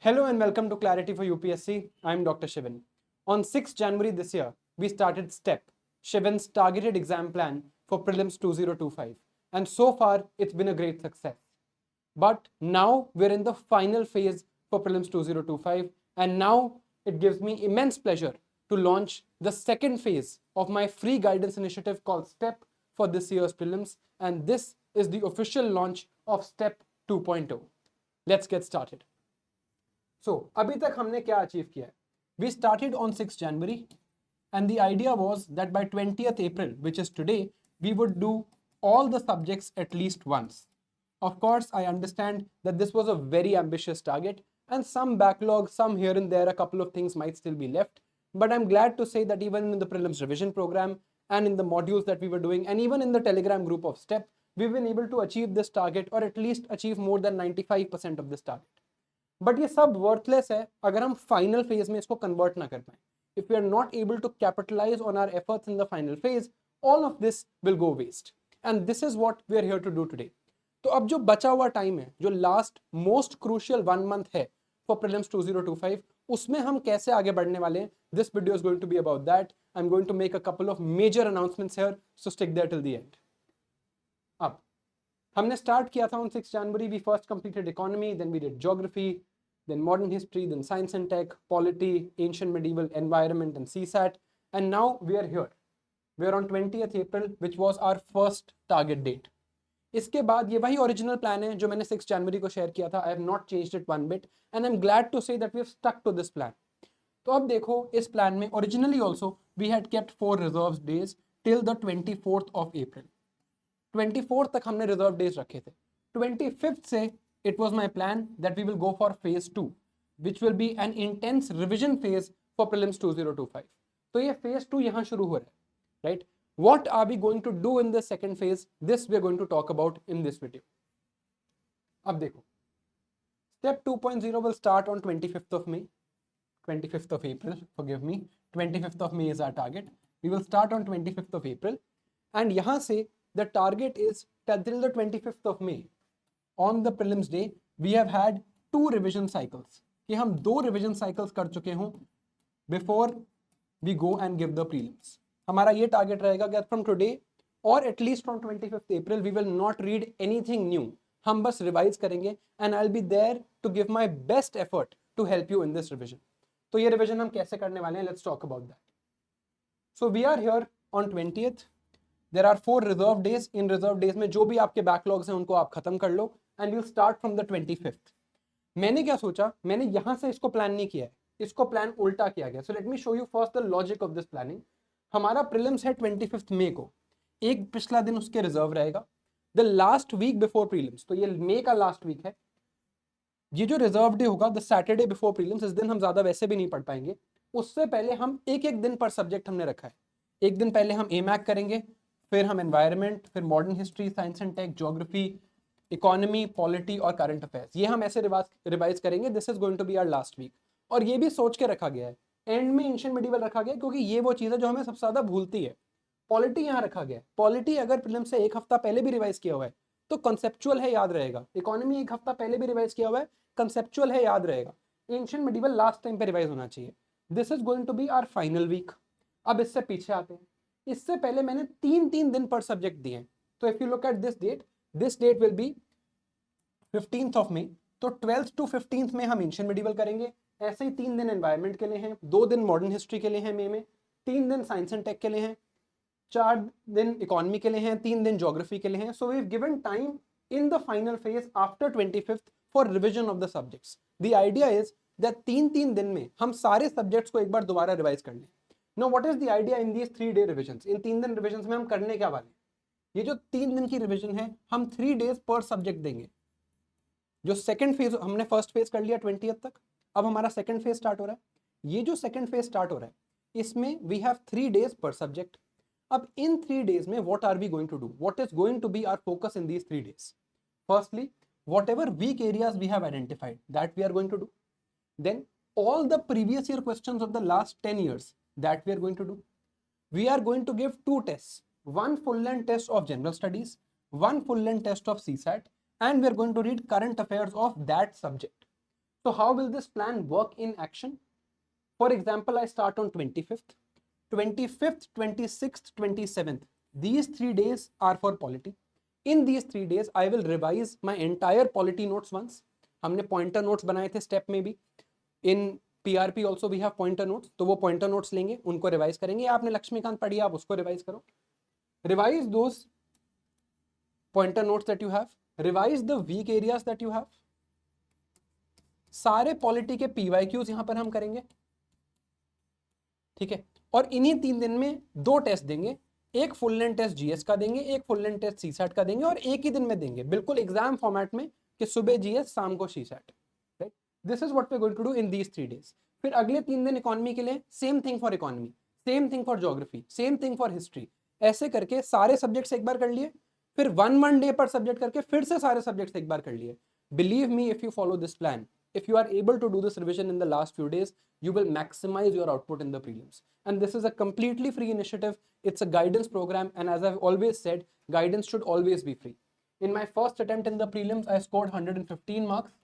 Hello and welcome to Clarity for UPSC. I'm Dr. Shivan. On 6th January this year, we started STEP, Shivan's targeted exam plan for Prelims 2025. And so far, it's been a great success. But now we're in the final phase for Prelims 2025. And now it gives me immense pleasure to launch the second phase of my free guidance initiative called STEP for this year's Prelims. And this is the official launch of STEP 2.0. Let's get started. So, अभी तक हमने क्या achieve किया है? We started on 6th January and the idea was that by 20th April, which is today, we would do all the subjects at least once. Of course, I understand that this was a very ambitious target and some backlog, some here and there, a couple of things might still be left. But I'm glad to say that even in the prelims revision program and in the modules that we were doing and even in the Telegram group of STEP, we've been able to achieve this target or at least achieve more than 95% of this target. But ये सब worthless है अगर हम final phase में इसको convert ना कर पाए. If we are not able to capitalize on our efforts in the final phase, all of this will go waste. And this is what we are here to do today. तो अब जो बचा हुआ time है, जो last most crucial 1 month है for prelims 2025, उसमें हम कैसे आगे बढ़ने वाले हैं, this video is going to be about that. I am going to make a couple of major announcements here, so stick there till the end. अब हमने स्टार्ट किया था on 6 January. We first completed economy, then we did geography, then modern history, then science and tech, polity, ancient medieval, environment and CSAT, and now we are here. We are on 20th April, which was our first target date. इसके बाद ये वही original plan है जो मैंने 6 जनवरी को share किया था. I have not changed it one bit and I am glad to say that we have stuck to this plan. तो अब देखो, इस प्लान में originally also we had kept 4 reserve days till the 24th of April. 24th तक हमने reserve days रखे थे. 25th से it was my plan that we will go for phase 2, which will be an intense revision phase for prelims 2025. तो ये phase 2 यहाँ शुरू हो रहा है, right? What are we going to do in the second phase? This we are going to talk about in this video. अब देखो, step 2.0 will start on 25th of May, 25th of April, forgive me. 25th of May is our target. We will start on 25th of April, and यहाँ से the target is till the 25th of May. On the prelims day, we have had 2 revision cycles. कि हम 2 revision cycles कर चुके हों before we go and give the prelims. हमारा ये target रहेगा कि from today or at least from 25th April we will not read anything new. हम बस revise करेंगे and I'll be there to give my best effort to help you in this revision. तो ये revision हम कैसे करने वाले हैं? Let's talk about that. So we are here on 20th. There are 4 reserve days. In reserve days में जो भी आपके backlogs हैं उनको आप खत्म कर लो and we'll start from the 25th. मैंने क्या सोचा, मैंने यहां से इसको प्लान नहीं किया है, इसको प्लान उल्टा किया गया. So let me show you first the logic of this planning. हमारा prelims है 25th मई को. एक पिछला दिन उसके रिजर्व रहेगा. The last week before prelims, तो ये मई का लास्ट वीक है. ये जो रिजर्व डे होगा, द सैटरडे बिफोर प्रीलिम्स, इस दिन हम ज्यादा वैसे भी नहीं पढ़ पाएंगे. उससे पहले हम एक दिन पर सब्जेक्ट हमने रखा है. एक दिन पहले हम एमैक करेंगे, फिर हम एनवायरनमेंट, फिर modern history, science and tech, geography, economy, polity और करंट अफेयर्स. ये हम ऐसे रिवाइज करेंगे. This is going to be our last week. और ये भी सोच के रखा गया है, एंड में एंशिएंट मेडिवल रखा गया क्योंकि ये वो चीज़ है जो हमें सबसे ज़्यादा भूलती है. पॉलिटी यहाँ रखा गया है. पॉलिटी अगर प्रीलिम्स से एक हफ्ता पहले भी रिवाइज किया हुआ है तो कंसेप्चुअल है, याद रहेगा. इकोनॉमी एक हफ्ता पहले भी रिवाइज किया हुआ है, कंसेप्चुअल है, याद रहेगा. एंशिएंट मेडिवल लास्ट टाइम पे रिवाइज होना चाहिए. This is going to be our final week. अब इससे पीछे आते हैं. इससे पहले मैंने 3 दिन पर सब्जेक्ट दिए हैं. तो if you look at this date will be 15th of May. तो 12th to 15th में हम एंशिएंट मेडिवल करेंगे. ऐसे ही 3 दिन एनवायरनमेंट के लिए हैं, 2 दिन मॉडर्न हिस्ट्री के लिए हैं मई में, 3 दिन साइंस एंड टेक के लिए हैं, 4 दिन इकोनॉमी के लिए हैं, 3 दिन ज्योग्राफी के लिए हैं. So we have given time in the final phase after 25th for revision of the subjects. The idea is that 3 दिन में हम सारे सब्जेक्ट्स को एक बार दोबारा रिवाइज कर लें. No, what is the idea in these 3 day revisions? इन 3 दिन रिविजन्स में हम करने क्या वाले हैं? ये जो 3 दिन की रिविजन है, हम 3 डेज पर सब्जेक्ट देंगे. जो सेकंड फेज, हमने फर्स्ट फेज कर लिया 20th तक, अब हमारा सेकंड फेज स्टार्ट हो रहा है. ये जो सेकंड फेज स्टार्ट हो रहा है, इसमें वी हैव 3 डेज पर सब्जेक्ट. अब इन 3 डेज में what are we going to do? What is going to be our focus in these 3 days? Firstly, whatever weak areas we have identified, that we are going to do. Then all the previous year questions of the last 10 years, that we are going to do. We are going to give 2 tests, one full length test of general studies, one full length test of CSAT, and we are going to read current affairs of that subject. So how will this plan work in action? For example, I start on 25th. 25th, 26th, 27th. These 3 days are for polity. In these 3 days, I will revise my entire polity notes once. हमने pointer notes बनाए थे step में भी. In PRP also we have pointer notes. तो वो pointer notes लेंगे, उनको revise करेंगे. आपने लक्ष्मीकांत पढ़ी, आप उसको revise करो. Revise those pointer notes that you have. Revise the weak areas that you have. सारे पॉलिटी के PYQs यहां पर हम करेंगे, ठीक है. और इन्हीं 3 दिन में 2 टेस्ट देंगे, एक फुल लेंथ टेस्ट जीएस का देंगे, एक फुल लेंथ टेस्ट सीसैट का देंगे, और एक ही दिन में देंगे, बिल्कुल एग्जाम फॉर्मेट में कि सुबह जीएस शाम को CSAT. Right, this is what we are going to do in these 3 days. फिर अगले 3 दिन इकोनॉमी के लिए same thing for economy, same thing for geography, same thing for history. ऐसे करके सारे सब्जेक्ट्स एक बार कर लिए, फिर 1 डे पर सब्जेक्ट करके फिर से सारे सब्जेक्ट्स एक बार कर लिए. Believe me, if you follow this plan, if you are able to do this revision in the last few days, you will maximize your output in the prelims. And this is a completely free initiative. It's a guidance program, and as I've always said, guidance should always be free. In my first attempt in the prelims, I scored 115 marks,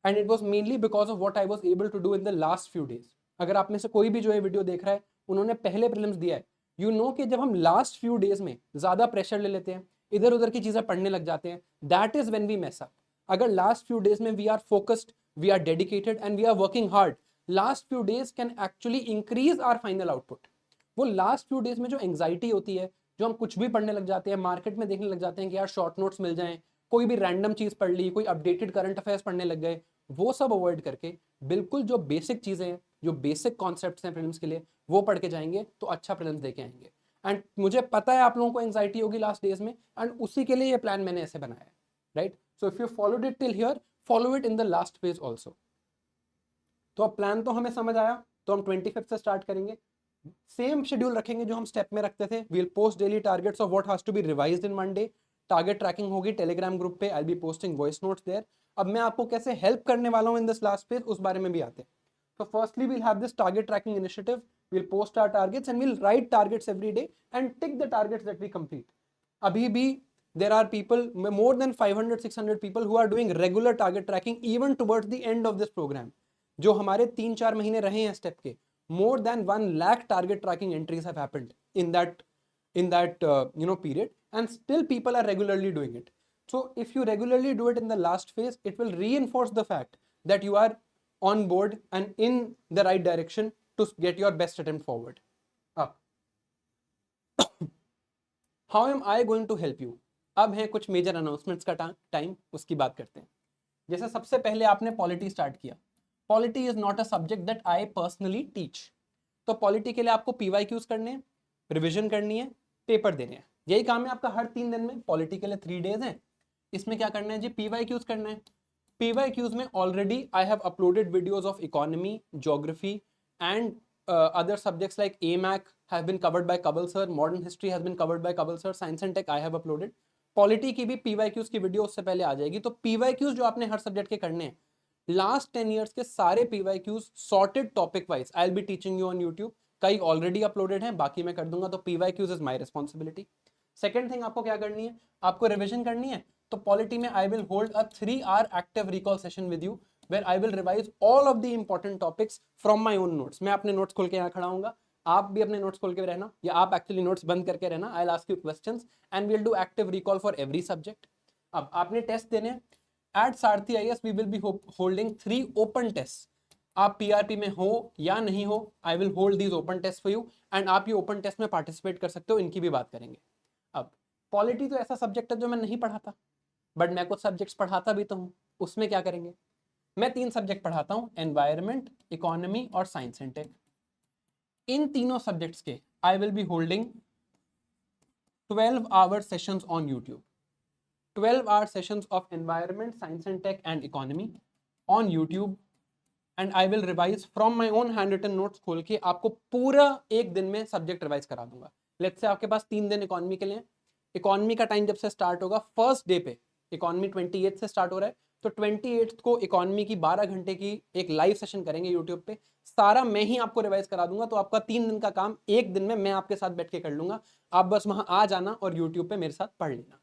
and it was mainly because of what I was able to do in the last few days. अगर आप में से कोई भी जो ये video देख रहा है, उन्होंने पहले प्रीलिम्स दिया है, you know कि जब हम लास्ट फ्यू डेज में ज़्यादा प्रेशर ले लेते हैं, इधर उधर की चीज़ें पढ़ने लग जाते हैं, that is when we mess up. अगर लास्ट फ्यू डेज में we are focused, we are dedicated and we are working hard, last few days can actually increase our final output. वो last few days में जो anxiety होती है, जो हम कुछ भी पढ़ने लग जाते हैं, मार्केट में देखने लग जाते हैं कि यार शॉर्ट नोट्स मिल जाएं, कोई भी रैंडम चीज पढ़ ली, कोई अपडेटेड करंट अफेयर्स पढ़ने लग गए, वो सब अवॉइड करके बिल्कुल जो बेसिक चीजें हैं, जो बेसिक कॉन्सेप्ट्स हैं प्रीलिम्स के लिए, वो पढ़ के जाएंगे तो अच्छा प्रीलिम्स देके आएंगे. एंड मुझे पता है आप लोगों को एंग्जाइटी होगी लास्ट डेज में, एंड उसी के लिए ये प्लान मैंने ऐसे बनाया है. Right, so if you followed it till here, follow it in the last phase also. तो अब प्लान तो हमें समझ आया, तो हम 25th से स्टार्ट करेंगे. सेम शेड्यूल रखेंगे जो हम स्टेप में रखते थे. We'll post daily targets of what has to be revised in 1 day. Target tracking होगी टेलीग्राम ग्रुप पे, I be posting voice notes there. अब मैं आपको कैसे हेल्प करने वाला हूं इन दिस लास्ट फेज, उस बारे में भी आते हैं. तो firstly we'll have this target tracking initiative. We'll post our targets and we'll write targets every day and tick the targets that we complete. अभी भी there are people, more than 500-600 people who are doing regular target tracking even towards the end of this program. जो हमारे 3-4 महीने रहे हैं step के, more than 1 lakh target tracking entries have happened in that period, and still people are regularly doing it. So if you regularly do it in the last phase, it will reinforce the fact that you are on board and in the right direction to get your best attempt forward. Up. How am I going to help you? अब है कुछ major announcements का time, उसकी बात करते हैं. जैसे सबसे पहले आपने पॉलिटी स्टार्ट किया. Polity is not a subject that I personally teach. तो पॉलिटी के लिए आपको PYQs करने हैं, रिविजन करनी है, पेपर देने हैं. यही काम है आपका हर 3 दिन में. पॉलिटी के लिए 3 डेज हैं, इसमें क्या करना है जी, PYQs करना है. PYQs में already I have uploaded videos of economy, geography and other subjects like AMAC have been covered by Kabal sir, modern history has been covered by Kabal sir, science and tech I have uploaded. Polity की भी PYQs की video उससे पहले आ जाएगी. तो PYQs जो आपने हर subject के करने हैं, लास्ट 10 years के सारे PYQs sorted topic wise I will be teaching you on YouTube. कई ऑलरेडी अपलोडेड हैं, बाकी मैं कर दूंगा. तो PYQs is my responsibility. Second thing आपको क्या करनी है, आपको रिविजन करनी है. तो पॉलिटी में I will hold a 3 hour active recall session with you, where I will revise all of the important topics from my own notes. मैं अपने नोट्स खोल के यहाँ खड़ा हूँगा, आप भी अपने नोट्स खोल के रहना, या आप एक्चुअली नोट्स बंद करके रहना. I'll ask you questions and we'll do active recall for every subject. अब आपने टेस्ट देने हैं. At Sarthi IAS we will be holding 3 open tests. आप PRP में हो या नहीं हो, I will hold these open tests for you, and आप ये open test में participate कर सकते हो. इनकी भी बात करेंगे. अब पॉलिटी तो ऐसा सब्जेक्ट है जो मैं नहीं पढ़ाता, बट मैं कुछ सब्जेक्ट्स पढ़ाता भी तो हूँ. उसमें क्या करेंगे, मैं 3 सब्जेक्ट पढ़ाता हूं, एनवायरमेंट, इकोनॉमी और साइंस एंड टेक. इन तीनों सब्जेक्ट्स के I will be holding 12 hour sessions on YouTube. 12 hour sessions of environment, science and tech and economy on YouTube. And I will revise from my own hand written notes खोल के आपको पूरा एक दिन में सब्जेक्ट रिवाइज करा दूंगा. Let's say आपके पास 3 दिन इकोनॉमी के लिए. इकोनॉमी का टाइम जब से स्टार्ट होगा, फर्स्ट डे पे इकोनॉमी 28 से स्टार्ट हो रहा है, तो 28 को इकोनॉमी की 12 घंटे की एक लाइव सेशन करेंगे यूट्यूब पे. सारा मैं ही आपको रिवाइज करा दूंगा. तो आपका 3 दिन का काम एक दिन में मैं आपके साथ बैठ के कर लूंगा. आप बस वहां आ जाना और यूट्यूब पे मेरे साथ पढ़ लेना.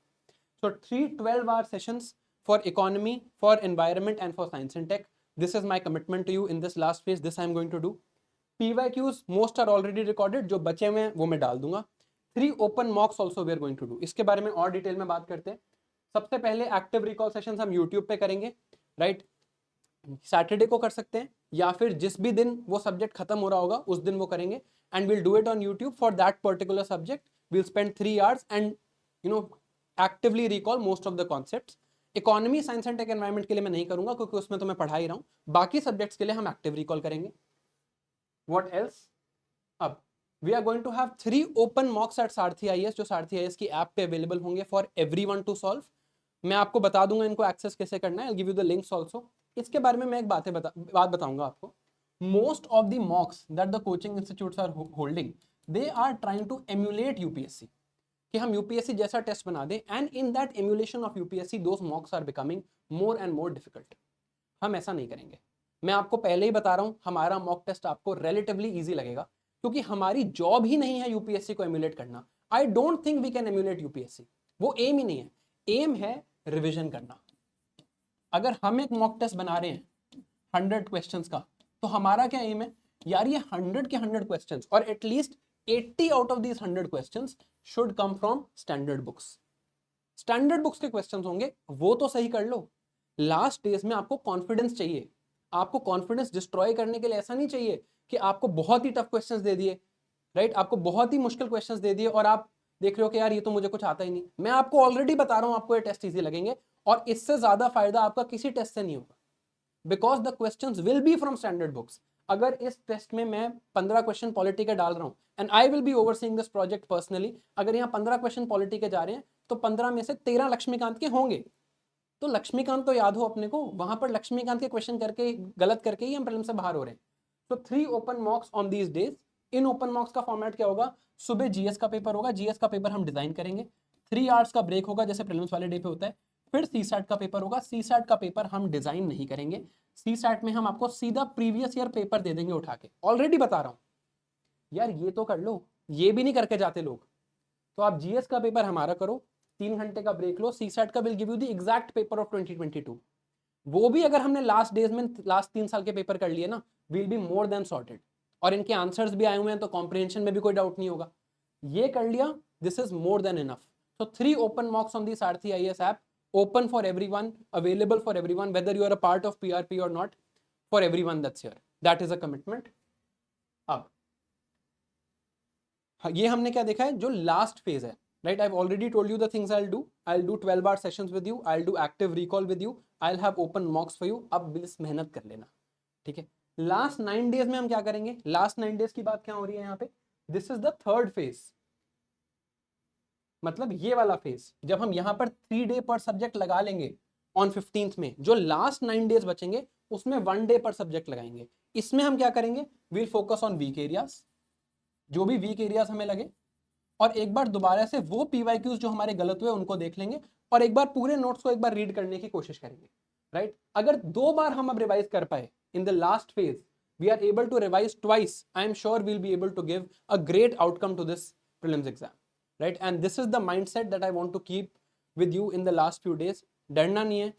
So 3 12 hour sessions for economy, for environment and for science and tech. This is my commitment to you in this last phase. This I am going to do. PYQs most are already recorded. जो बचे हुए हैं वो मैं डाल दूंगा. 3 open mocks also we are going to do. इसके बारे में और डिटेल में बात करते हैं. सबसे पहले एक्टिव रिकॉल सेशंस हम YouTube पे करेंगे, राइट? सैटरडे को कर सकते हैं या फिर जिस भी दिन वो सब्जेक्ट खत्म हो रहा होगा उस दिन वो करेंगे. And will do it on YouTube for that particular subject. Will spend 3 hours and actively recall most of the concepts. Economy, science and tech, environment के लिए मैं नहीं करूंगा क्योंकि उसमें तो मैं पढ़ा ही रहा हूं. बाकी सब्जेक्ट्स के लिए हम एक्टिव रिकॉल करेंगे. What else? अब we are going to have 3 open mocks at Sarathi IAS, जो सारथी आईएएस की ऐप पे अवेलेबल होंगे फॉर एवरीवन टू सॉल्व. मैं आपको बता दूंगा इनको एक्सेस कैसे करना है. I give you the links also. इसके बारे में मैं एक बात बताऊंगा आपको. Most of the mocks that the coaching institutes are holding, they are trying to emulate UPSC, कि हम यूपीएससी जैसा टेस्ट बना दें. And in that emulation of UPSC those mocks are becoming more and more difficult. हम ऐसा नहीं करेंगे. मैं आपको पहले ही बता रहा हूं, हमारा मॉक टेस्ट आपको रिलेटिवली इजी लगेगा क्योंकि हमारी जॉब ही नहीं है यूपीएससी को एम्यूलेट करना. I don't think we can emulate UPSC. वो एम ही नहीं है. एम है रिविजन करना. अगर हम एक मॉक टेस्ट बना रहे हैं 100 क्वेश्चंस का, तो हमारा क्या एम है यार, ये 100 के 100 क्वेश्चंस और at least 80 out of these 100 questions should come from standard books. Standard books के क्वेश्चंस होंगे, वो तो सही कर लो. लास्ट डेज में आपको कॉन्फिडेंस चाहिए. आपको कॉन्फिडेंस डिस्ट्रॉय करने के लिए ऐसा नहीं चाहिए कि आपको बहुत ही टफ क्वेश्चंस दे दिए, राइट? आपको बहुत ही मुश्किल क्वेश्चंस दे दिए और आप देख रहे हो कि यार ये तो मुझे कुछ आता ही नहीं. मैं आपको ऑलरेडी बता रहा हूं आपको ये टेस्ट इजी लगेंगे और इससे ज्यादा फायदा आपका किसी टेस्ट से नहीं होगा, because the questions will be from standard books. अगर इस टेस्ट में मैं 15 क्वेश्चन पॉलिटी के डाल रहा हूं and I will B overseeing this project personally, अगर यहाँ 15 क्वेश्चन पॉलिटी के जा रहे हैं तो 15 में से 13 लक्ष्मीकांत के होंगे. तो लक्ष्मीकांत तो याद हो अपने को, वहां पर लक्ष्मीकांत के क्वेश्चन करके गलत करके ही हम प्रीलिम से बाहर हो रहे हैं. तो 3 open मॉक्स on these days. In open मॉक्स का फॉर्मेट क्या होगा? सुबह जीएस का पेपर होगा, जीएस का पेपर हम डिजाइन करेंगे. 3 hours का ब्रेक होगा जैसे प्रीलिम्स वाले डे पे होता है. फिर सीसैट का पेपर होगा. सीसैट का पेपर हम डिजाइन नहीं करेंगे. सीसैट में हम आपको सीधा प्रीवियस ईयर पेपर दे देंगे उठा के. ऑलरेडी बता रहा हूं यार, ये तो कर लो. ये भी नहीं करके जाते लोग. तो आप जीएस का पेपर हमारा करो, 3 घंटे का ब्रेक लो. सीसैट का will give you the exact paper of 2022. वो भी अगर हमने लास्ट डेज में लास्ट 3 साल के पेपर कर लिए ना, will be more than sorted. और इनके आंसर्स भी आए हुए हैं तो कॉम्प्रिहेंशन में भी कोई डाउट नहीं होगा. ये कर लिया, this is more than enough. So 3 open mocks on the Saarthi IAS app, open for everyone, available for everyone, whether you are a part of PRP or not, for everyone that's here. That is a commitment. अब ये हमने क्या देखा है, जो last phase है, right? I've already told you the things I'll do. I'll do 12-hour sessions with you. I'll do active recall with you. I'll have open mocks for you. अब बस मेहनत कर लेना, ठीक है? लास्ट 9 days में हम क्या करेंगे? लास्ट 9 days की बात क्या हो रही है यहाँ पे? This is the third phase. मतलब ये वाला फेज, जब हम यहां पर 3 day पर सब्जेक्ट लगा लेंगे ऑन 15th में, जो लास्ट 9 days बचेंगे उसमें 1 day पर सब्जेक्ट लगाएंगे. इसमें हम क्या करेंगे? We'll focus on weak areas, जो भी वीक एरियाज हमें लगे, और एक बार दोबारा से वो पीवाईक्यूज जो हमारे गलत हुए उनको देख लेंगे और एक बार पूरे नोट्स को एक बार रीड करने की कोशिश करेंगे, राइट? अगर 2 बार हम अब रिवाइज कर पाए in the last phase, we are able to revise twice, I am sure we'll be able to give a great outcome to this prelims exam. Right? And this is the mindset that I want to keep with you in the last few days. डरना नहीं है,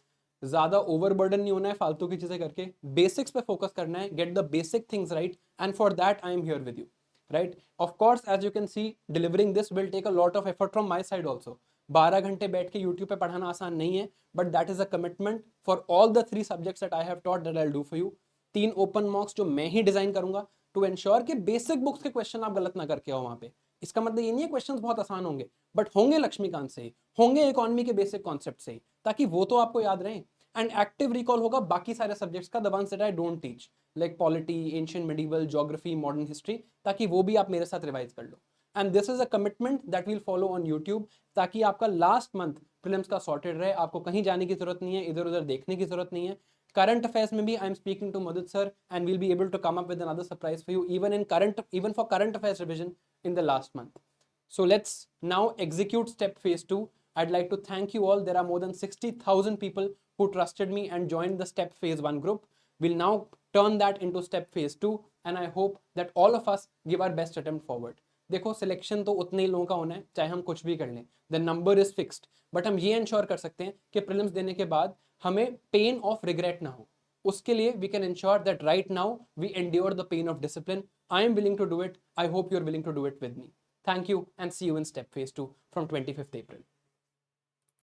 ज्यादा overburden नहीं होना है फालतू की चीजें करके. बेसिक्स पे फोकस करना है. Get the basic things right, and for that I am here with you, right? Of course as you can see, delivering this will take a lot of effort from my side also. 12 घंटे बैठ के YouTube पे पढ़ाना आसान नहीं है, but that is a commitment for all the 3 subjects that I have taught that I will do for you. 3 open मॉक्स जो मैं ही डिजाइन करूंगा टू एंश्योर कि बेसिक बुक्स के क्वेश्चन आप गलत ना करके आओ वहां पे. इसका मतलब ये नहीं है क्वेश्चंस बहुत आसान होंगे, बट होंगे लक्ष्मीकांत से, होंगे इकोनॉमी के बेसिक कॉन्सेप्ट से, ताकि वो तो आपको याद रहे. एंड एक्टिव रिकॉल होगा बाकी सारे सब्जेक्ट्स का, the ones that I don't teach, like polity, ancient medieval, geography, modern history, ताकि वो भी आप मेरे साथ रिवाइज कर लो. And this is a commitment that will follow on YouTube, ताकि आपका लास्ट मंथ प्रीलिम्स का सॉर्टेड रहे. आपको कहीं जाने की जरूरत नहीं है, इधर उधर देखने की जरूरत नहीं है. Current affairs में भी I am speaking to Madhut sir and we'll be able to come up with another surprise for you even for current affairs revision in the last month. So let's now execute step phase 2. I'd like to thank you all. There are more than 60,000 people who trusted me and joined the step phase 1 group. We'll now turn that into step phase 2 and I hope that all of us give our best attempt forward. देखो selection तो उतने ही लोगों का होना है चाहे हम कुछ भी कर लें. The number is fixed, but हम ये इंश्योर कर सकते हैं कि प्रीलिम्स देने के बाद हमें पेन ऑफ रिग्रेट ना हो. उसके लिए we can ensure that right now we endure the pain of discipline. I am willing to do it. I hope you're willing to do it with me. Thank you and see you in step phase 2 from 25th April.